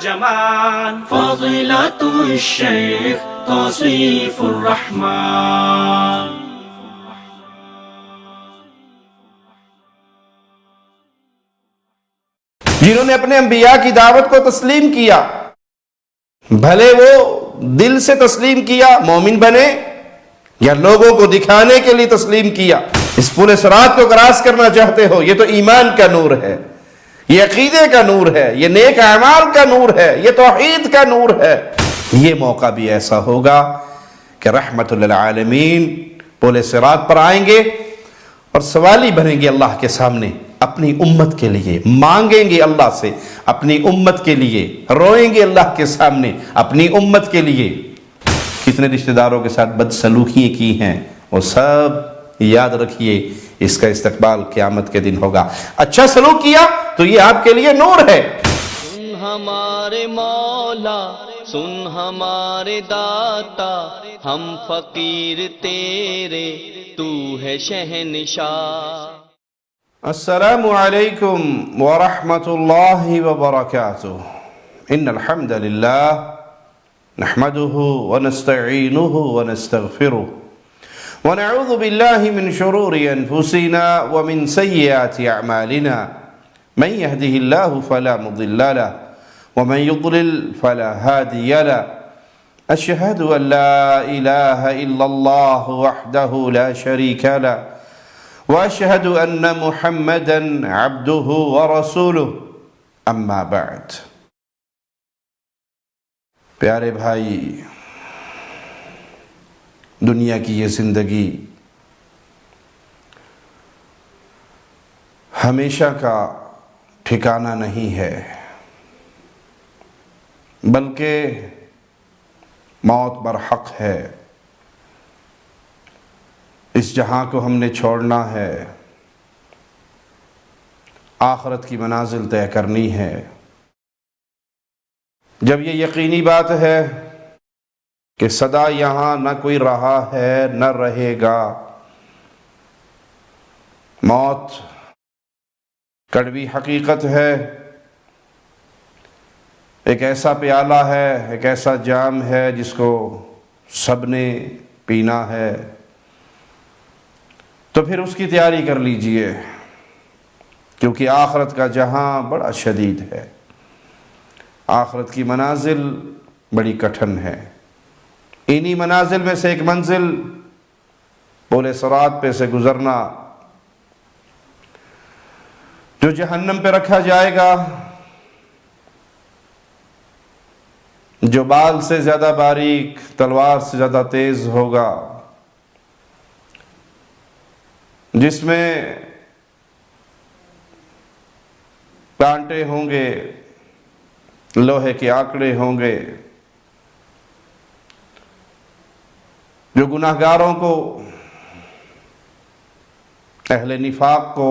جمال فضيلة الشيخ توصيف الرحمن. جنہوں نے اپنے انبیاء کی دعوت کو تسلیم کیا، بھلے وہ دل سے تسلیم کیا مومن بنے یا لوگوں کو دکھانے کے لیے تسلیم کیا، اس پورے صراط کو کراس کرنا چاہتے ہو، یہ تو ایمان کا نور ہے، یہ عقیدے کا نور ہے، یہ نیک اعمال کا نور ہے، یہ توحید کا نور ہے. یہ موقع بھی ایسا ہوگا کہ رحمت للعالمین پورے صراط پر آئیں گے اور سوالی بنیں گے اللہ کے سامنے اپنی امت کے لیے، مانگیں گے اللہ سے اپنی امت کے لیے، روئیں گے اللہ کے سامنے اپنی امت کے لیے. کتنے رشتہ داروں کے ساتھ بدسلوکی کی ہیں وہ سب یاد رکھیے، اس کا استقبال قیامت کے دن ہوگا. اچھا سلوک کیا تو یہ آپ کے لیے نور ہے. سن ہمارے مولا، سن ہمارے داتا، ہم فقیر تیرے، تو ہے شہنشاہ. السلام علیکم ورحمۃ اللہ وبرکاتہ. ان الحمد للہ نحمده ونستعینه ونستغفره ونعوذ باللہ من شرور انفسنا ومن سیئات اعمالنا من يهده الله فلا مضل له ومن يضلل فلا هادي له. اشهد ان لا اله الا الله وحده لا شريك له واشهد ان محمدا عبده ورسوله. اما بعد. پیارے بھائی، دنیا کی یہ زندگی ہمیشہ کا ٹھکانہ نہیں ہے، بلکہ موت برحق ہے. اس جہاں کو ہم نے چھوڑنا ہے، آخرت کی منازل طے کرنی ہے. جب یہ یقینی بات ہے کہ سدا یہاں نہ کوئی رہا ہے نہ رہے گا، موت کڑوی حقیقت ہے، ایک ایسا پیالہ ہے، ایک ایسا جام ہے جس کو سب نے پینا ہے. تو پھر اس کی تیاری کر لیجئے، کیونکہ آخرت کا جہاں بڑا شدید ہے، آخرت کی منازل بڑی کٹھن ہے. انہی منازل میں سے ایک منزل پورے صراط پہ سے گزرنا، جو جہنم پہ رکھا جائے گا، جو بال سے زیادہ باریک، تلوار سے زیادہ تیز ہوگا، جس میں کانٹے ہوں گے، لوہے کے آکڑے ہوں گے، جو گناہگاروں کو، اہل نفاق کو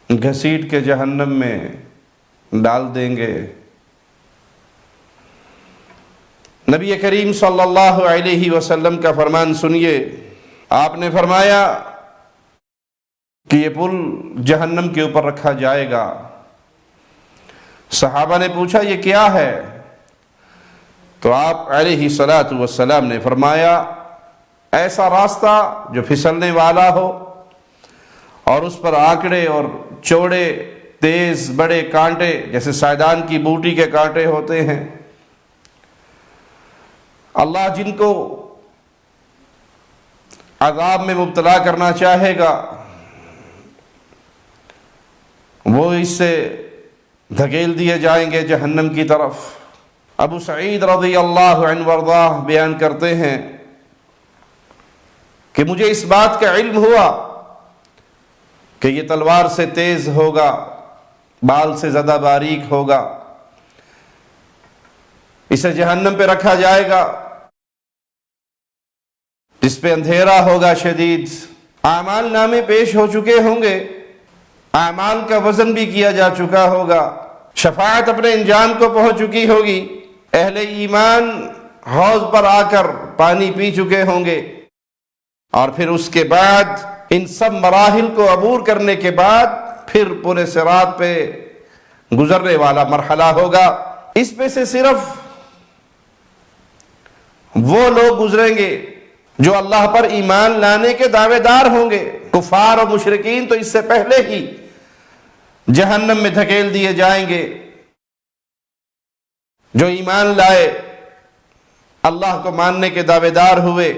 گھسیٹ کے جہنم میں ڈال دیں گے. نبی کریم صلی اللہ علیہ وسلم کا فرمان سنیے. آپ نے فرمایا کہ یہ پل جہنم کے اوپر رکھا جائے گا. صحابہ نے پوچھا یہ کیا ہے؟ تو آپ علیہ السلام نے فرمایا ایسا راستہ جو پھسلنے والا ہو اور اس پر آکڑے اور چوڑے تیز بڑے کانٹے جیسے سائدان کی بوٹی کے کانٹے ہوتے ہیں. اللہ جن کو عذاب میں مبتلا کرنا چاہے گا وہ اس سے دھکیل دیے جائیں گے جہنم کی طرف. ابو سعید رضی اللہ عنہ وارضاہ بیان کرتے ہیں کہ مجھے اس بات کا علم ہوا کہ یہ تلوار سے تیز ہوگا، بال سے زیادہ باریک ہوگا، اسے جہنم پہ رکھا جائے گا جس پہ اندھیرا ہوگا شدید. اعمال نامے پیش ہو چکے ہوں گے، اعمال کا وزن بھی کیا جا چکا ہوگا، شفاعت اپنے انجام کو پہنچ چکی ہوگی، اہل ایمان حوض پر آ کر پانی پی چکے ہوں گے، اور پھر اس کے بعد ان سب مراحل کو عبور کرنے کے بعد پھر پورے صراط پہ گزرنے والا مرحلہ ہوگا اس میں سے صرف وہ لوگ گزریں گے جو اللہ پر ایمان لانے کے دعوے دار ہوں گے. کفار اور مشرکین تو اس سے پہلے ہی جہنم میں دھکیل دیے جائیں گے. جو ایمان لائے، اللہ کو ماننے کے دعوے دار ہوئے،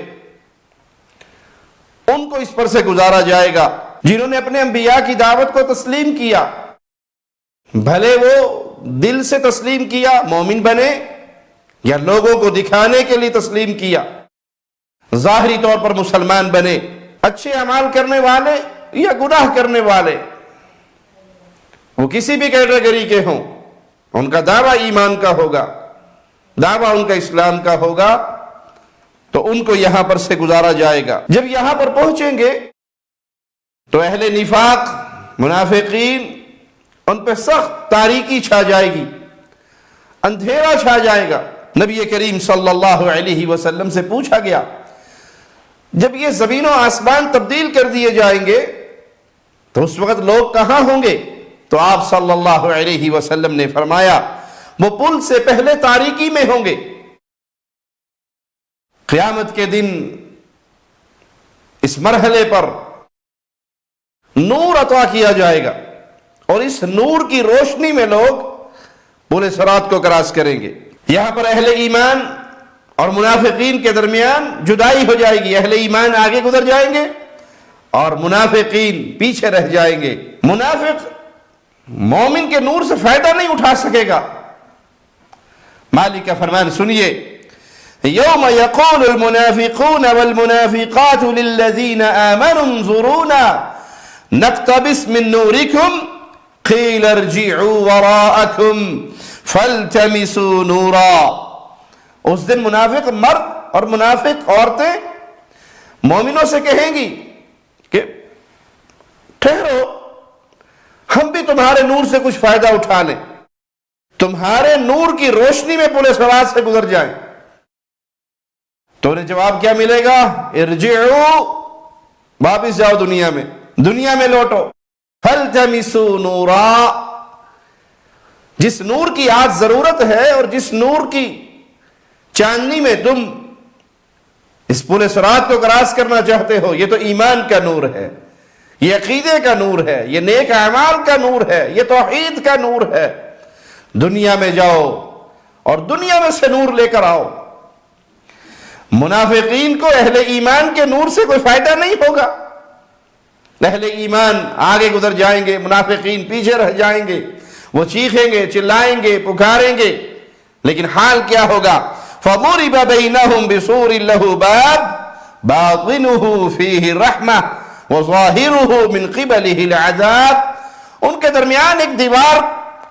ان کو اس پر سے گزارا جائے گا. جنہوں نے اپنے انبیاء کی دعوت کو تسلیم کیا، بھلے وہ دل سے تسلیم کیا، مومن بنے، یا لوگوں کو دکھانے کے لیے تسلیم کیا، ظاہری طور پر مسلمان بنے، اچھے اعمال کرنے والے یا گناہ کرنے والے، وہ کسی بھی کیٹیگری کے ہوں، ان کا دعویٰ ایمان کا ہوگا، دعویٰ ان کا اسلام کا ہوگا، تو ان کو یہاں پر سے گزارا جائے گا. جب یہاں پر پہنچیں گے تو اہل نفاق، منافقین، ان پہ سخت تاریکی چھا جائے گی، اندھیرا چھا جائے گا. نبی کریم صلی اللہ علیہ وسلم سے پوچھا گیا، جب یہ زمین و آسمان تبدیل کر دیے جائیں گے تو اس وقت لوگ کہاں ہوں گے؟ تو آپ صلی اللہ علیہ وسلم نے فرمایا، وہ پل سے پہلے تاریکی میں ہوں گے. قیامت کے دن اس مرحلے پر نور عطا کیا جائے گا، اور اس نور کی روشنی میں لوگ پل صراط کو کراس کریں گے. یہاں پر اہل ایمان اور منافقین کے درمیان جدائی ہو جائے گی. اہل ایمان آگے گزر جائیں گے اور منافقین پیچھے رہ جائیں گے. منافق مومن کے نور سے فائدہ نہیں اٹھا سکے گا. مالک کا فرمان سنیے، یوم یقول المنافقون والمنافقات للذین آمنوا انظرونا نقتبس من نورکم قیل ارجعوا وراءکم فالتمسوا نورا. اس دن منافق مرد اور منافق عورتیں مومنوں سے کہیں گی کہ ٹھہرو، ہم بھی تمہارے نور سے کچھ فائدہ اٹھا لیں، تمہارے نور کی روشنی میں پل صراط سے گزر جائیں. تو انہیں جواب کیا ملے گا؟ ارجعوا، واپس جاؤ دنیا میں لوٹو. فالتمسوا نورا، جس نور کی آج ضرورت ہے اور جس نور کی چاندنی میں تم اس پل صراط کو کراس کرنا چاہتے ہو، یہ تو ایمان کا نور ہے، یہ عقیدے کا نور ہے، یہ نیک اعمال کا نور ہے، یہ توحید کا نور ہے. دنیا میں جاؤ اور دنیا میں سے نور لے کر آؤ. منافقین کو اہل ایمان کے نور سے کوئی فائدہ نہیں ہوگا. اہل ایمان آگے گزر جائیں گے، منافقین پیچھے رہ جائیں گے. وہ چیخیں گے، چلائیں گے، پکاریں گے، لیکن حال کیا ہوگا؟ فَضُرِبَ بَيْنَهُمْ بِسُورٍ لَهُ بَابٌ بَاطِنُهُ فِيهِ الرَّحْمَةُ وَظَاهِرُهُ مِنْ قِبَلِهِ الْعَذَابُ. ان کے درمیان ایک دیوار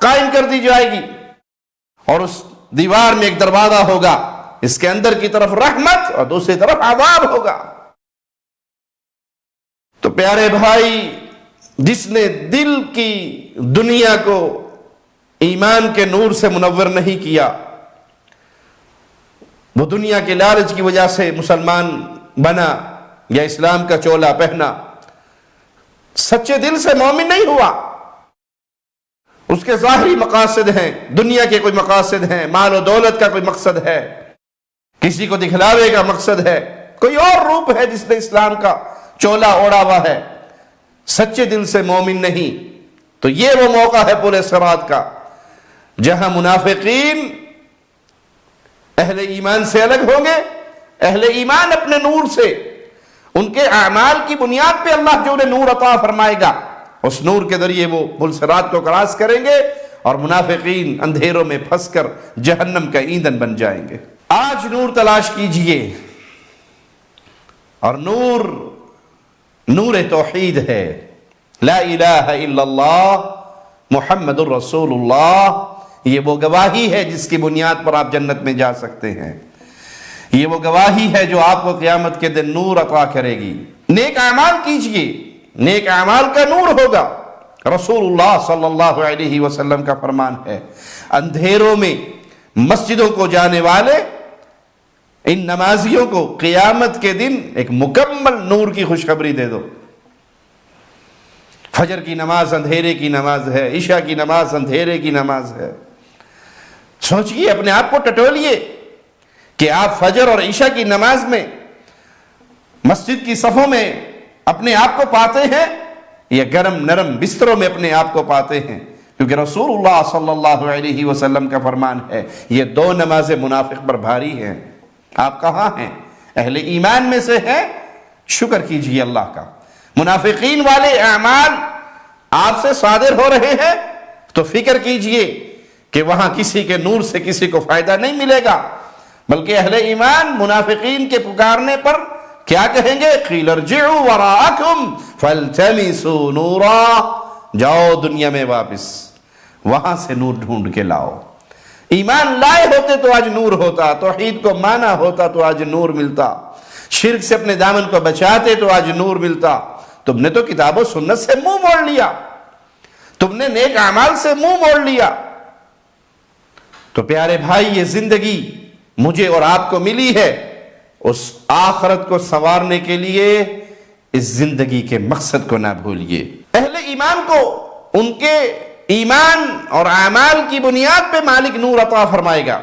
قائم کر دی جائے گی، اور اس دیوار میں ایک دروازہ ہوگا، اس کے اندر کی طرف رحمت اور دوسری طرف عذاب ہوگا. تو پیارے بھائی، جس نے دل کی دنیا کو ایمان کے نور سے منور نہیں کیا، وہ دنیا کے لالچ کی وجہ سے مسلمان بنا یا اسلام کا چولا پہنا، سچے دل سے مومن نہیں ہوا. اس کے ظاہری مقاصد ہیں، دنیا کے کوئی مقاصد ہیں، مال و دولت کا کوئی مقصد ہے، کسی کو دکھلاوے کا مقصد ہے، کوئی اور روپ ہے جس نے اسلام کا چولا اوڑا ہوا ہے، سچے دل سے مومن نہیں. تو یہ وہ موقع ہے پل صراط کا، جہاں منافقین اہل ایمان سے الگ ہوں گے. اہل ایمان اپنے نور سے، ان کے اعمال کی بنیاد پہ اللہ جو انہیں نور عطا فرمائے گا، اس نور کے ذریعے وہ پل صراط کو کراس کریں گے، اور منافقین اندھیروں میں پھنس کر جہنم کا ایندھن بن جائیں گے. آج نور تلاش کیجئے، اور نور توحید ہے. لا الہ الا اللہ محمد الرسول اللہ. یہ وہ گواہی ہے جس کی بنیاد پر آپ جنت میں جا سکتے ہیں. یہ وہ گواہی ہے جو آپ کو قیامت کے دن نور عطا کرے گی. نیک اعمال کیجئے، نیک اعمال کا نور ہوگا. رسول اللہ صلی اللہ علیہ وسلم کا فرمان ہے، اندھیروں میں مسجدوں کو جانے والے ان نمازیوں کو قیامت کے دن ایک مکمل نور کی خوشخبری دے دو. فجر کی نماز اندھیرے کی نماز ہے، عشاء کی نماز اندھیرے کی نماز ہے، سوچئے، اپنے آپ کو ٹٹولیے کہ آپ فجر اور عشاء کی نماز میں مسجد کی صفوں میں اپنے آپ کو پاتے ہیں یا گرم نرم بستروں میں اپنے آپ کو پاتے ہیں؟ کیونکہ رسول اللہ صلی اللہ علیہ وسلم کا فرمان ہے یہ دو نمازیں منافق پر بھاری ہیں۔ آپ کہاں ہیں؟ اہل ایمان میں سے ہیں؟ شکر کیجئے اللہ کا۔ منافقین والے اعمال آپ سے صادر ہو رہے ہیں تو فکر کیجئے کہ وہاں کسی کے نور سے کسی کو فائدہ نہیں ملے گا، بلکہ اہل ایمان منافقین کے پکارنے پر کیا کہیں گے؟ قیل ارجعوا وراءکم فالتمسوا نورا، جاؤ دنیا میں واپس وہاں سے نور ڈھونڈ کے لاؤ۔ ایمان لائے ہوتے تو آج نور ہوتا، توحید کو مانا ہوتا تو آج نور ملتا، شرک سے اپنے دامن کو بچاتے تو آج نور ملتا۔ تم نے تو کتاب و سنت سے منہ موڑ لیا، تم نے نیک اعمال سے منہ موڑ لیا۔ تو پیارے بھائی، یہ زندگی مجھے اور آپ کو ملی ہے، اس آخرت کو سنوارنے کے لیے اس زندگی کے مقصد کو نہ بھولیے۔ اہل ایمان کو ان کے ایمان اور اعمال کی بنیاد پہ مالک نور عطا فرمائے گا۔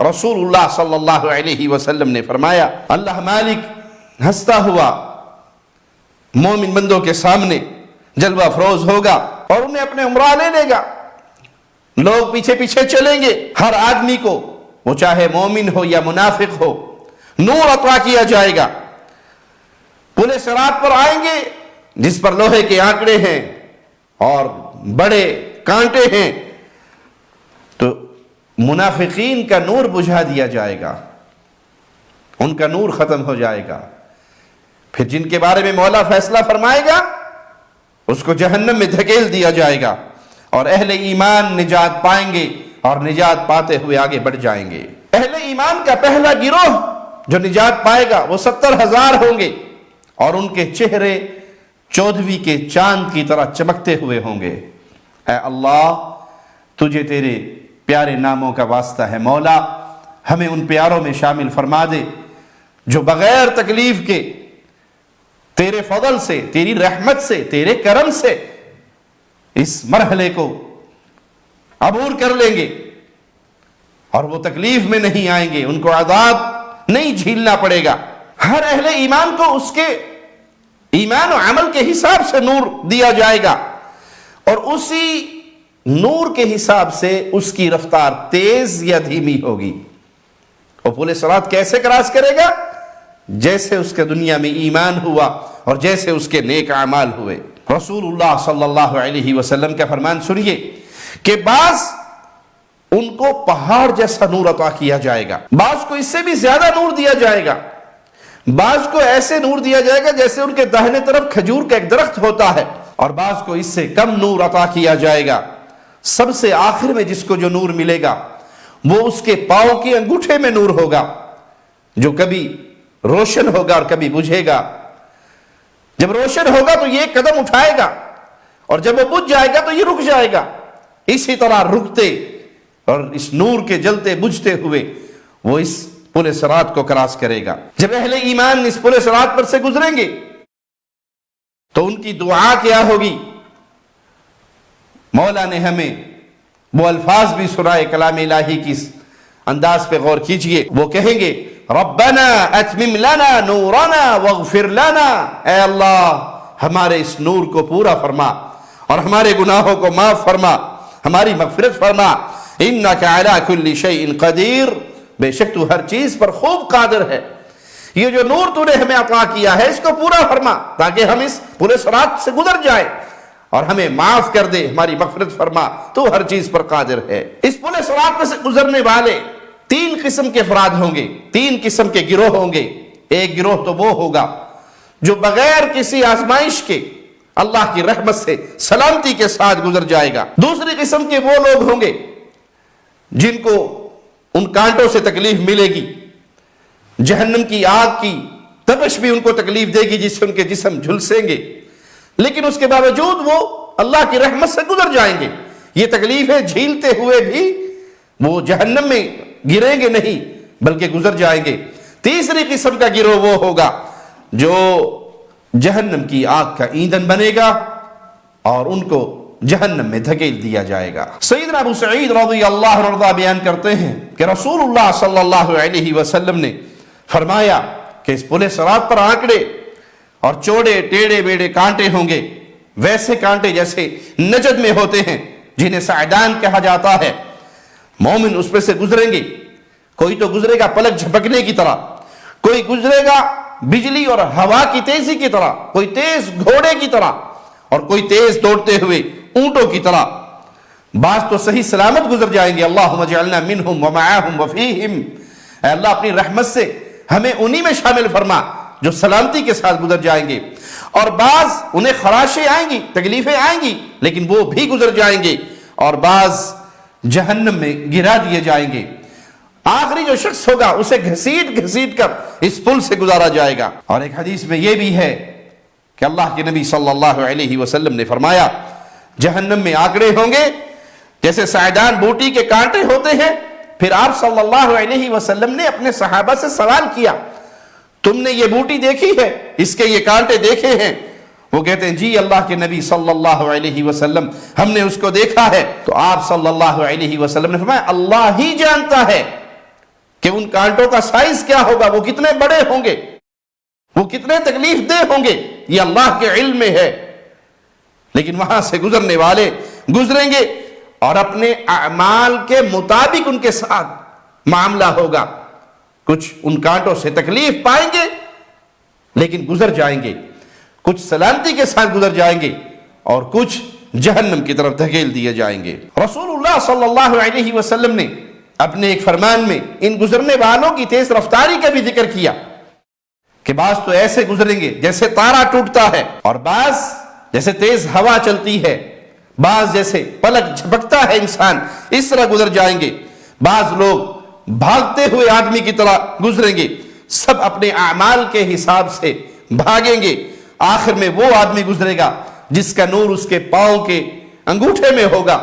رسول اللہ صلی اللہ علیہ وسلم نے فرمایا، اللہ مالک ہنستا ہوا مومن بندوں کے سامنے جلوہ افروز ہوگا اور انہیں اپنے امراء لے لے گا، لوگ پیچھے پیچھے چلیں گے، ہر آدمی کو وہ چاہے مومن ہو یا منافق ہو نور عطا کیا جائے گا۔ پلے صراط پر آئیں گے جس پر لوہے کے آنکڑے ہیں اور بڑے کانٹے ہیں، تو منافقین کا نور بجھا دیا جائے گا، ان کا نور ختم ہو جائے گا۔ پھر جن کے بارے میں مولا فیصلہ فرمائے گا اس کو جہنم میں دھکیل دیا جائے گا، اور اہل ایمان نجات پائیں گے اور نجات پاتے ہوئے آگے بڑھ جائیں گے۔ اہل ایمان کا پہلا گروہ جو نجات پائے گا وہ 70,000 ہوں گے، اور ان کے چہرے 14ویں کے چاند کی طرح چمکتے ہوئے ہوں گے۔ اے اللہ، تجھے تیرے پیارے ناموں کا واسطہ ہے مولا، ہمیں ان پیاروں میں شامل فرما دے جو بغیر تکلیف کے تیرے فضل سے، تیری رحمت سے، تیرے کرم سے اس مرحلے کو عبور کر لیں گے اور وہ تکلیف میں نہیں آئیں گے، ان کو عذاب نہیں جھیلنا پڑے گا۔ ہر اہل ایمان کو اس کے ایمان و عمل کے حساب سے نور دیا جائے گا، اور اسی نور کے حساب سے اس کی رفتار تیز یا دھیمی ہوگی۔ وہ پل صراط کیسے کراس کرے گا؟ جیسے اس کے دنیا میں ایمان ہوا اور جیسے اس کے نیک اعمال ہوئے۔ رسول اللہ صلی اللہ علیہ وسلم کا فرمان سنیے کہ بعض ان کو پہاڑ جیسا نور عطا کیا جائے گا، بعض کو اس سے بھی زیادہ نور دیا جائے گا، بعض کو ایسے نور دیا جائے گا جیسے ان کے داہنے طرف کھجور کا ایک درخت ہوتا ہے، اور بعض کو اس سے کم نور عطا کیا جائے گا۔ سب سے آخر میں جس کو جو نور ملے گا وہ اس کے پاؤں کے انگوٹھے میں نور ہوگا، جو کبھی روشن ہوگا اور کبھی بجھے گا۔ جب روشن ہوگا تو یہ قدم اٹھائے گا، اور جب وہ بجھ جائے گا تو یہ رک جائے گا۔ اسی طرح رکتے اور اس نور کے جلتے بجھتے ہوئے وہ اس پل صراط کو کراس کرے گا۔ جب اہل ایمان اس پل صراط پر سے گزریں گے تو ان کی دعا کیا ہوگی؟ مولا نے ہمیں وہ الفاظ بھی سنائے کلام الہی کی انداز پہ غور کیجئے۔ وہ کہیں گے ربنا اتمم لنا نورنا واغفر لنا، اے اللہ ہمارے اس نور کو پورا فرما اور ہمارے گناہوں کو معاف فرما، ہماری مغفرت فرما، انک علی کل شیء قدیر، بے شک تو ہر چیز پر خوب قادر ہے۔ یہ جو نور تو نے ہمیں عطا کیا ہے اس کو پورا فرما تاکہ ہم اس پورے صراط سے گزر جائیں، اور ہمیں معاف کر دے، ہماری مغفرت فرما، تو ہر چیز پر قادر ہے۔ اس پورے صراط میں سے گزرنے والے 3 قسم کے افراد ہوں گے، 3 قسم کے گروہ ہوں گے۔ ایک گروہ تو وہ ہوگا جو بغیر کسی آزمائش کے اللہ کی رحمت سے سلامتی کے ساتھ گزر جائے گا۔ دوسری قسم کے وہ لوگ ہوں گے جن کو ان کانٹوں سے تکلیف ملے گی، جہنم کی آگ کی تپش بھی ان کو تکلیف دے گی جس سے ان کے جسم جھلسیں گے، لیکن اس کے باوجود وہ اللہ کی رحمت سے گزر جائیں گے۔ یہ تکلیفیں جھیلتے ہوئے بھی وہ جہنم میں گریں گے نہیں بلکہ گزر جائیں گے۔ تیسری قسم کا گروہ وہ ہوگا جو جہنم کی آگ کا ایندھن بنے گا، اور ان کو جہنم میں دھکیل دیا جائے گا۔ سیدنا ابو سعید رضی اللہ عنہ بیان کرتے ہیں کہ رسول اللہ صلی اللہ علیہ وسلم نے فرمایا کہ اس پل صراط پر آنکڑے اور چوڑے ٹیڑے بیڑے کانٹے ہوں گے، ویسے کانٹے جیسے نجد میں ہوتے ہیں جنہیں سعدان کہا جاتا ہے۔ مومن اس پہ سے گزریں گے، کوئی تو گزرے گا پلک جھپکنے کی طرح، کوئی گزرے گا بجلی اور ہوا کی تیزی کی طرح، کوئی تیز گھوڑے کی طرح اور کوئی تیز دوڑتے ہوئے اونٹوں کی طرح۔ بعض تو صحیح سلامت گزر جائیں گے، اللہم اجعلنا منہم ومعاہم وفیہم، اے اللہ اپنی رحمت سے ہمیں انہی میں شامل فرما جو سلامتی کے ساتھ گزر جائیں گے۔ اور بعض انہیں خراشیں آئیں گی، تکلیفیں آئیں گی، لیکن وہ بھی گزر جائیں گے، اور بعض جہنم میں گرا دیے جائیں گے۔ آخری جو شخص ہوگا اسے گھسیٹ گھسیٹ کر اس پل سے گزارا جائے گا۔ اور ایک حدیث میں یہ بھی ہے کہ اللہ کے نبی صلی اللہ علیہ وسلم نے فرمایا جہنم میں آنکڑے ہوں گے جیسے سعدان بوٹی کے کانٹے ہوتے ہیں۔ پھر آپ صلی اللہ علیہ وسلم نے اپنے صحابہ سے سوال کیا، تم نے یہ بوٹی دیکھی ہے، اس کے یہ کانٹے دیکھے ہیں؟ وہ کہتے ہیں جی اللہ کے نبی صلی اللہ علیہ وسلم ہم نے اس کو دیکھا ہے۔ تو آپ صلی اللہ علیہ وسلم نے فرمایا اللہ ہی جانتا ہے کہ ان کانٹوں کا سائز کیا ہوگا، وہ کتنے بڑے ہوں گے، وہ کتنے تکلیف دہ ہوں گے، یہ اللہ کے علم میں ہے۔ لیکن وہاں سے گزرنے والے گزریں گے اور اپنے اعمال کے مطابق ان کے ساتھ معاملہ ہوگا۔ کچھ ان کانٹوں سے تکلیف پائیں گے لیکن گزر جائیں گے، کچھ سلامتی کے ساتھ گزر جائیں گے اور کچھ جہنم کی طرف دھکیل دیے جائیں گے۔ رسول اللہ صلی اللہ علیہ وسلم نے اپنے ایک فرمان میں ان گزرنے والوں کی تیز رفتاری کا بھی ذکر کیا کہ بعض تو ایسے گزریں گے جیسے تارا ٹوٹتا ہے، اور بعض جیسے تیز ہوا چلتی ہے، بعض جیسے پلک جھپکتا ہے انسان، اس طرح گزر جائیں گے۔ بعض لوگ بھاگتے ہوئے آدمی کی طرح گزریں گے، سب اپنے اعمال کے حساب سے بھاگیں گے۔ آخر میں وہ آدمی گزرے گا جس کا نور اس کے پاؤں کے انگوٹھے میں ہوگا،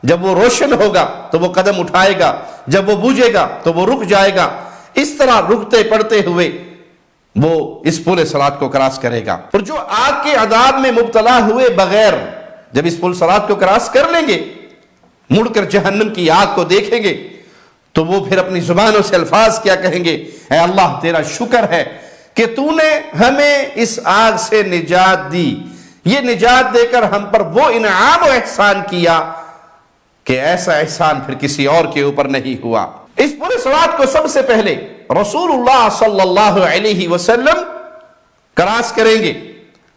جب وہ روشن ہوگا تو وہ قدم اٹھائے گا، جب وہ بجھے گا تو وہ رک جائے گا۔ اس طرح رکتے پڑتے ہوئے وہ اس پل صراط کو کراس کرے گا۔ اور جو آگ کے عذاب میں مبتلا ہوئے بغیر جب اس پل صراط کو کراس کر لیں گے، مڑ کر جہنم کی آگ کو دیکھیں گے تو وہ پھر اپنی زبانوں سے الفاظ کیا کہیں گے، اے اللہ تیرا شکر ہے کہ تو نے ہمیں اس آگ سے نجات دی، یہ نجات دے کر ہم پر وہ انعام و احسان کیا کہ ایسا احسان پھر کسی اور کے اوپر نہیں ہوا۔ اس پورے صراط کو سب سے پہلے رسول اللہ صلی اللہ علیہ وسلم کراس کریں گے،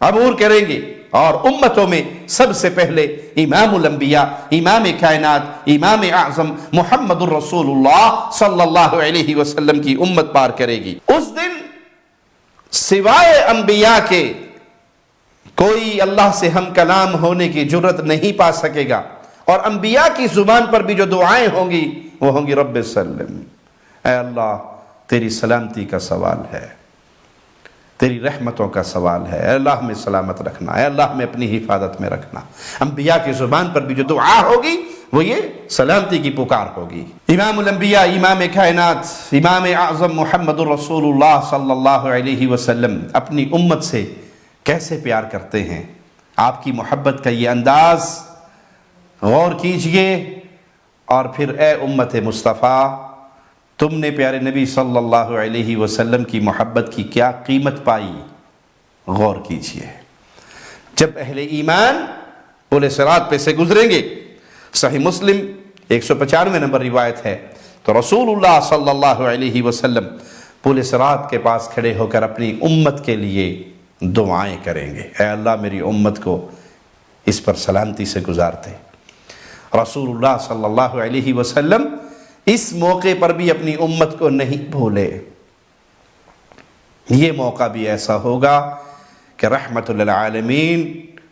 عبور کریں گے، اور امتوں میں سب سے پہلے امام الانبیاء، امام کائنات، امام اعظم محمد الرسول اللہ صلی اللہ علیہ وسلم کی امت پار کرے گی۔ اس دن سوائے انبیاء کے کوئی اللہ سے ہم کلام ہونے کی جرت نہیں پا سکے گا، اور انبیاء کی زبان پر بھی جو دعائیں ہوں گی وہ ہوں گی رب سلم، اے اللہ تیری سلامتی کا سوال ہے، تیری رحمتوں کا سوال ہے، اے اللہ ہمیں سلامت رکھنا، اے اللہ ہمیں اپنی حفاظت میں رکھنا۔ انبیاء کی زبان پر بھی جو دعا ہوگی وہ یہ سلامتی کی پکار ہوگی۔ امام الانبیاء، امام کائنات، امام اعظم محمد الرسول اللہ صلی اللہ علیہ وسلم اپنی امت سے کیسے پیار کرتے ہیں، آپ کی محبت کا یہ انداز غور کیجئے، اور پھر اے امت مصطفیٰ تم نے پیارے نبی صلی اللہ علیہ وسلم کی محبت کی کیا قیمت پائی، غور کیجئے۔ جب اہل ایمان پل صراط پہ سے گزریں گے، صحیح مسلم 195 نمبر روایت ہے، تو رسول اللہ صلی اللہ علیہ وسلم پل صراط کے پاس کھڑے ہو کر اپنی امت کے لیے دعائیں کریں گے، اے اللہ میری امت کو اس پر سلامتی سے گزارتے۔ رسول اللہ صلی اللہ علیہ وسلم اس موقع پر بھی اپنی امت کو نہیں بھولے۔ یہ موقع بھی ایسا ہوگا کہ رحمت للعالمین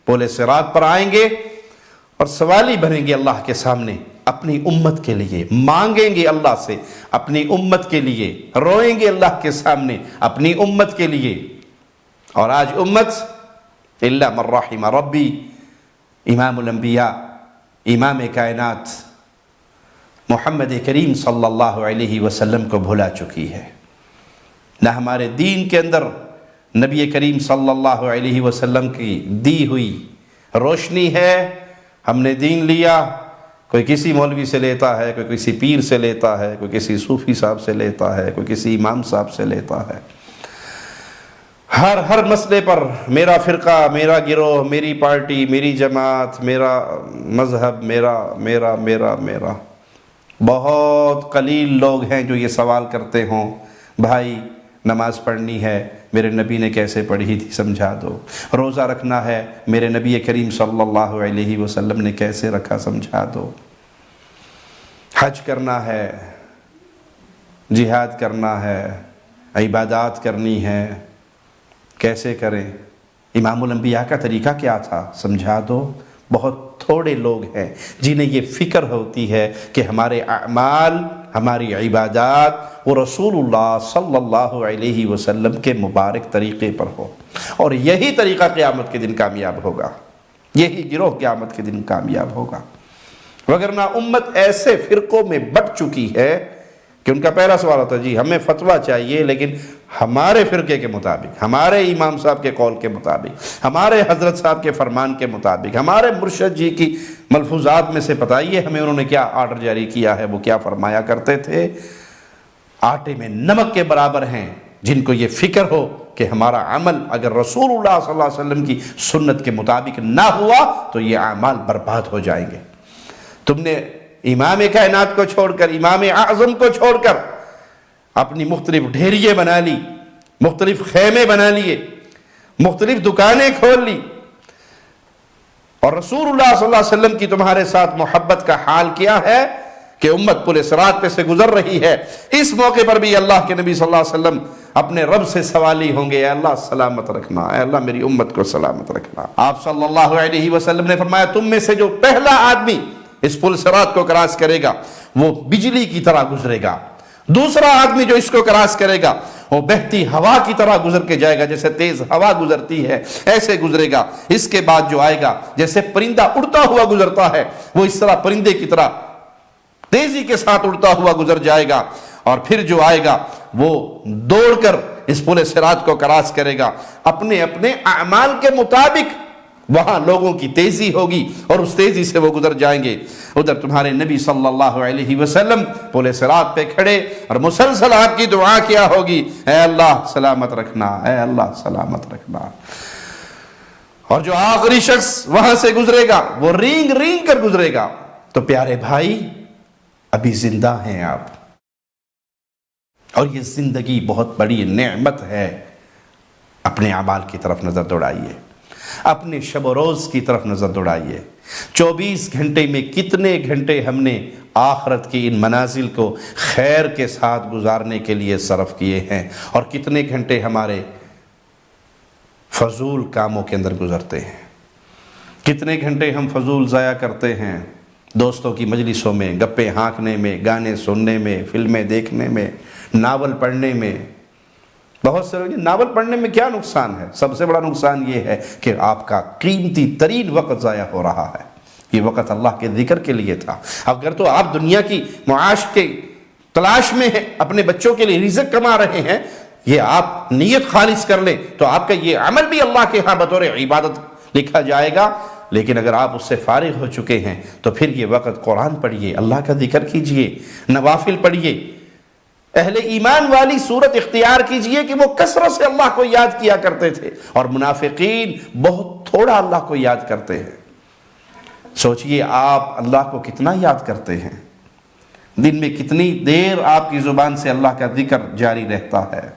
پل صراط پر آئیں گے اور سوالی بھریں گے اللہ کے سامنے اپنی امت کے لیے، مانگیں گے اللہ سے اپنی امت کے لیے، روئیں گے اللہ کے سامنے اپنی امت کے لیے۔ اور آج امت الا من رحم ربی، امام الانبیاء، امام کائنات محمد کریم صلی اللہ علیہ وسلم کو بھلا چکی ہے۔ نہ ہمارے دین کے اندر نبی کریم صلی اللہ علیہ وسلم کی دی ہوئی روشنی ہے، ہم نے دین لیا، کوئی کسی مولوی سے لیتا ہے، کوئی کسی پیر سے لیتا ہے، کوئی کسی صوفی صاحب سے لیتا ہے، کوئی کسی امام صاحب سے لیتا ہے۔ ہر مسئلے پر میرا فرقہ، میرا گروہ، میری پارٹی، میری جماعت، میرا مذہب، میرا۔ بہت قلیل لوگ ہیں جو یہ سوال کرتے ہوں، بھائی نماز پڑھنی ہے، میرے نبی نے کیسے پڑھی تھی سمجھا دو۔ روزہ رکھنا ہے، میرے نبی کریم صلی اللہ علیہ وسلم نے کیسے رکھا سمجھا دو۔ حج کرنا ہے، جہاد کرنا ہے، عبادات کرنی ہے، کیسے کریں؟ امام الانبیاء کا طریقہ کیا تھا سمجھا دو۔ بہت تھوڑے لوگ ہیں جنہیں یہ فکر ہوتی ہے کہ ہمارے اعمال، ہماری عبادات وہ رسول اللہ صلی اللہ علیہ وسلم کے مبارک طریقے پر ہو، اور یہی طریقہ قیامت کے دن کامیاب ہوگا، یہی گروہ قیامت کے دن کامیاب ہوگا۔ وگرنہ امت ایسے فرقوں میں بٹ چکی ہے کہ ان کا پہلا سوال ہوتا ہے جی ہمیں فتویٰ چاہیے، لیکن ہمارے فرقے کے مطابق، ہمارے امام صاحب کے قول کے مطابق، ہمارے حضرت صاحب کے فرمان کے مطابق، ہمارے مرشد جی کی ملفوظات میں سے بتائیے ہمیں انہوں نے کیا آرڈر جاری کیا ہے، وہ کیا فرمایا کرتے تھے۔ آٹے میں نمک کے برابر ہیں جن کو یہ فکر ہو کہ ہمارا عمل اگر رسول اللہ صلی اللہ علیہ وسلم کی سنت کے مطابق نہ ہوا تو یہ اعمال برباد ہو جائیں گے۔ تم نے امام کائنات کو چھوڑ کر، امام اعظم کو چھوڑ کر اپنی مختلف ڈھیریے بنا لی، مختلف خیمے بنا لیے، مختلف دکانیں کھول لی، اور رسول اللہ صلی اللہ علیہ وسلم کی تمہارے ساتھ محبت کا حال کیا ہے کہ امت پورے صراط پہ سے گزر رہی ہے۔ اس موقع پر بھی اللہ کے نبی صلی اللہ علیہ وسلم اپنے رب سے سوالی ہوں گے، اے اللہ سلامت رکھنا، اے اللہ میری امت کو سلامت رکھنا۔ آپ صلی اللہ علیہ وسلم نے فرمایا تم میں سے جو پہلا آدمی اس پل صراط کو کراس کرے گا وہ بجلی کی طرح گزرے گا، دوسرا آدمی جو اس کو کراس کرے گا وہ بہتی ہوا کی طرح گزر کے جائے گا، جیسے تیز ہوا گزرتی ہے ایسے گزرے گا۔ اس کے بعد جو آئے گا جیسے پرندہ اڑتا ہوا گزرتا ہے وہ اس طرح پرندے کی طرح تیزی کے ساتھ اڑتا ہوا گزر جائے گا، اور پھر جو آئے گا وہ دوڑ کر اس پل صراط کو کراس کرے گا، اپنے اپنے اعمال کے مطابق وہاں لوگوں کی تیزی ہوگی اور اس تیزی سے وہ گزر جائیں گے۔ ادھر تمہارے نبی صلی اللہ علیہ وسلم پل صراط پہ کھڑے اور مسلسل آپ کی دعا کیا ہوگی، اے اللہ سلامت رکھنا، اے اللہ سلامت رکھنا۔ اور جو آخری شخص وہاں سے گزرے گا وہ رینگ رینگ کر گزرے گا۔ تو پیارے بھائی ابھی زندہ ہیں آپ، اور یہ زندگی بہت بڑی نعمت ہے۔ اپنے اعمال کی طرف نظر دوڑائیے، اپنے شب و روز کی طرف نظر دوڑائیے۔ 24 گھنٹے میں کتنے گھنٹے ہم نے آخرت کی ان منازل کو خیر کے ساتھ گزارنے کے لیے صرف کیے ہیں، اور کتنے گھنٹے ہمارے فضول کاموں کے اندر گزرتے ہیں، کتنے گھنٹے ہم فضول ضائع کرتے ہیں دوستوں کی مجلسوں میں، گپے ہانکنے میں، گانے سننے میں، فلمیں دیکھنے میں، ناول پڑھنے میں۔ بہت سے لوگ ناول پڑھنے میں کیا نقصان ہے؟ سب سے بڑا نقصان یہ ہے کہ آپ کا قیمتی ترین وقت ضائع ہو رہا ہے۔ یہ وقت اللہ کے ذکر کے لیے تھا۔ اگر تو آپ دنیا کی معاش کے تلاش میں ہیں، اپنے بچوں کے لیے رزق کما رہے ہیں، یہ آپ نیت خالص کر لیں تو آپ کا یہ عمل بھی اللہ کے ہاں بطور عبادت لکھا جائے گا۔ لیکن اگر آپ اس سے فارغ ہو چکے ہیں تو پھر یہ وقت قرآن پڑھیے، اللہ کا ذکر کیجئے، نوافل پڑھیے، اہل ایمان والی صورت اختیار کیجئے کہ وہ کثرت سے اللہ کو یاد کیا کرتے تھے، اور منافقین بہت تھوڑا اللہ کو یاد کرتے ہیں۔ سوچئے آپ اللہ کو کتنا یاد کرتے ہیں، دن میں کتنی دیر آپ کی زبان سے اللہ کا ذکر جاری رہتا ہے۔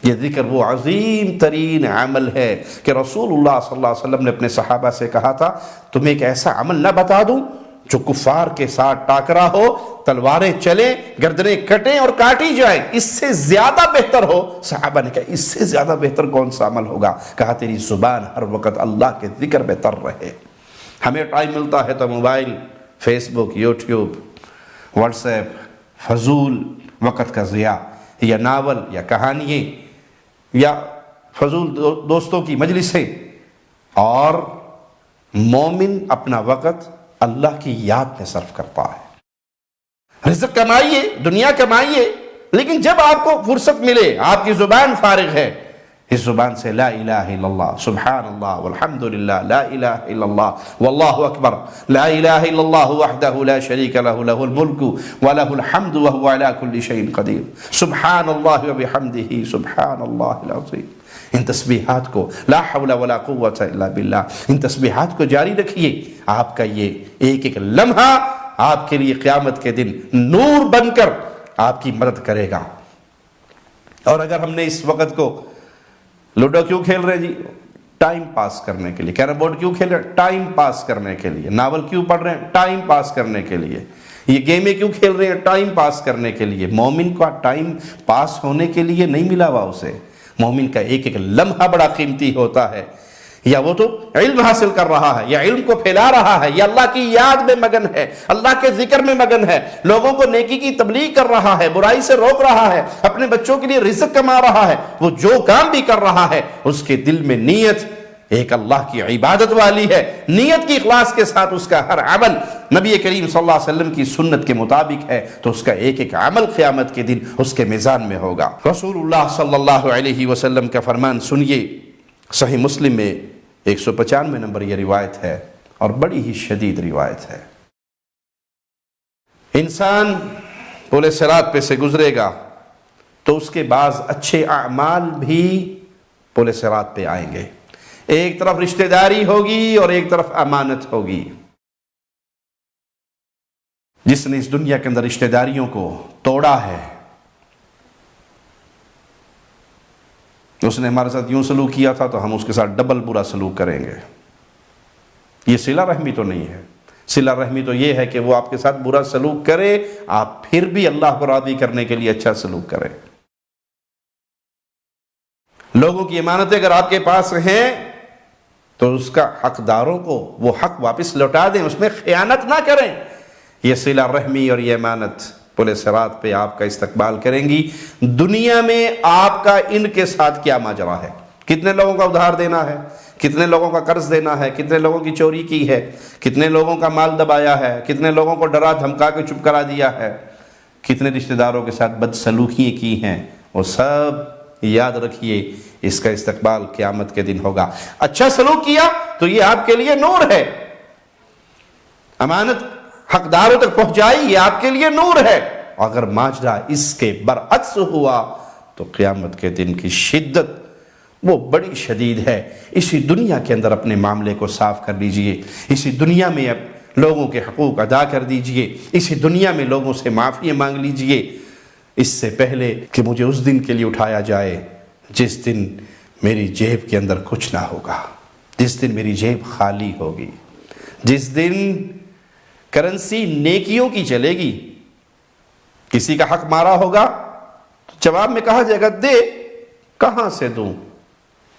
یہ ذکر وہ عظیم ترین عمل ہے کہ رسول اللہ صلی اللہ علیہ وسلم نے اپنے صحابہ سے کہا تھا تمہیں ایک ایسا عمل نہ بتا دوں جو کفار کے ساتھ ٹاکرا ہو، تلواریں چلیں، گردنیں کٹیں اور کاٹی جائیں، اس سے زیادہ بہتر ہو۔ صحابہ نے کہا اس سے زیادہ بہتر کون سا عمل ہوگا؟ کہا تیری زبان ہر وقت اللہ کے ذکر میں تر رہے۔ ہمیں ٹائم ملتا ہے تو موبائل، فیس بک، یوٹیوب، واٹس ایپ، فضول وقت کا ضیاع، یا ناول یا کہانیاں یا فضول دوستوں کی مجلسیں، اور مومن اپنا وقت اللہ کی یاد میں صرف کرتا ہے۔ رزق کمائیے، دنیا کمائیے، لیکن جب آپ کو فرصت ملے، آپ کی زبان فارغ ہے، اس زبان سے لا الہ الا اللہ سبحان اللہ والحمدللہ لا الہ الا اللہ واللہ اکبر لا الہ الا اللہ وحدہ لا شریک لہ لہ الملک ولہ الحمد وہو علی کل شیء قدیر سبحان اللہ وبحمدہ سبحان اللہ العظیم. ان تسبیحات کو لا حول ولا قوت الا باللہ ان تسبیحات کو جاری رکھیے. آپ کا یہ ایک ایک لمحہ آپ کے لیے قیامت کے دن نور بن کر آپ کی مدد کرے گا. اور اگر ہم نے اس وقت کو لوڈو کیوں کھیل رہے جی؟ ٹائم پاس کرنے کے لیے. کیرم بورڈ کیوں کھیل رہے؟ ٹائم پاس کرنے کے لیے. ناول کیوں پڑھ رہے ہیں؟ ٹائم پاس کرنے کے لیے. یہ گیمیں کیوں کھیل رہے ہیں؟ ٹائم پاس کرنے کے لیے. مومن کا ٹائم پاس ہونے کے لیے نہیں ملا ہوا اسے. مومن کا ایک ایک لمحہ بڑا قیمتی ہوتا ہے. یا وہ تو علم حاصل کر رہا ہے, یا علم کو پھیلا رہا ہے, یا اللہ کی یاد میں مگن ہے, اللہ کے ذکر میں مگن ہے, لوگوں کو نیکی کی تبلیغ کر رہا ہے, برائی سے روک رہا ہے, اپنے بچوں کے لیے رزق کما رہا ہے. وہ جو کام بھی کر رہا ہے اس کے دل میں نیت ایک اللہ کی عبادت والی ہے. نیت کی اخلاص کے ساتھ اس کا ہر عمل نبی کریم صلی اللہ علیہ وسلم کی سنت کے مطابق ہے تو اس کا ایک ایک عمل قیامت کے دن اس کے میزان میں ہوگا. رسول اللہ صلی اللہ علیہ وسلم کا فرمان سنیے. صحیح مسلم میں 195 نمبر یہ روایت ہے اور بڑی ہی شدید روایت ہے. انسان پل صراط پہ سے گزرے گا تو اس کے بعض اچھے اعمال بھی پل صراط پہ آئیں گے. ایک طرف رشتہ داری ہوگی اور ایک طرف امانت ہوگی. جس نے اس دنیا کے اندر رشتہ داریوں کو توڑا ہے, اس نے ہمارے ساتھ یوں سلوک کیا تھا تو ہم اس کے ساتھ ڈبل برا سلوک کریں گے. یہ صلہ رحمی تو نہیں ہے. صلہ رحمی تو یہ ہے کہ وہ آپ کے ساتھ برا سلوک کرے, آپ پھر بھی اللہ کو راضی کرنے کے لیے اچھا سلوک کریں. لوگوں کی امانتیں اگر آپ کے پاس ہیں تو اس کا حقداروں کو وہ حق واپس لوٹا دیں, اس میں خیانت نہ کریں. یہ صلہ رحمی اور یہ امانت پل صراط پہ آپ کا استقبال کریں گی. دنیا میں آپ کا ان کے ساتھ کیا ماجرا ہے, کتنے لوگوں کا ادھار دینا ہے, کتنے لوگوں کا قرض دینا ہے, کتنے لوگوں کی چوری کی ہے, کتنے لوگوں کا مال دبایا ہے, کتنے لوگوں کو ڈرا دھمکا کے چپ کرا دیا ہے, کتنے رشتہ داروں کے ساتھ بدسلوکیاں کی ہیں, وہ سب یاد رکھیے. اس کا استقبال قیامت کے دن ہوگا. اچھا سلوک کیا تو یہ آپ کے لیے نور ہے. امانت حقداروں تک پہنچائی, یہ آپ کے لیے نور ہے. اگر ماجرا اس کے برعکس ہوا تو قیامت کے دن کی شدت وہ بڑی شدید ہے. اسی دنیا کے اندر اپنے معاملے کو صاف کر لیجئے, اسی دنیا میں لوگوں کے حقوق ادا کر دیجئے, اسی دنیا میں لوگوں سے معافی مانگ لیجئے, اس سے پہلے کہ مجھے اس دن کے لیے اٹھایا جائے جس دن میری جیب کے اندر کچھ نہ ہوگا, جس دن میری جیب خالی ہوگی, جس دن کرنسی نیکیوں کی چلے گی. کسی کا حق مارا ہوگا جواب میں کہا جائے گا دے, کہاں سے دوں؟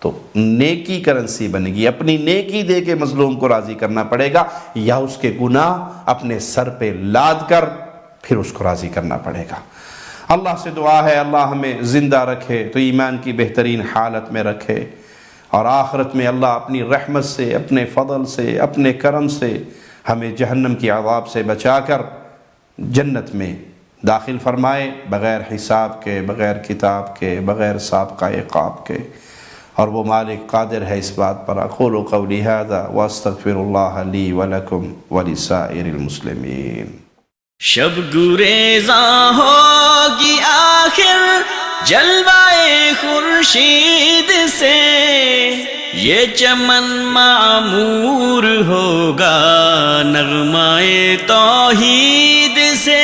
تو نیکی کرنسی بنے گی. اپنی نیکی دے کے مظلوم کو راضی کرنا پڑے گا, یا اس کے گناہ اپنے سر پہ لاد کر پھر اس کو راضی کرنا پڑے گا. اللہ سے دعا ہے اللہ ہمیں زندہ رکھے تو ایمان کی بہترین حالت میں رکھے, اور آخرت میں اللہ اپنی رحمت سے, اپنے فضل سے, اپنے کرم سے ہمیں جہنم کی عذاب سے بچا کر جنت میں داخل فرمائے, بغیر حساب کے, بغیر کتاب کے, بغیر سابقہ عقاب کے. اور وہ مالک قادر ہے اس بات پر. اقول قولی ھذا واستغفر اللہ لی ولکم ولسائر المسلمین. شب گریزاں ہوگی آخر جلوائے خورشید سے, یہ چمن معمور ہوگا نغمہ توحید سے.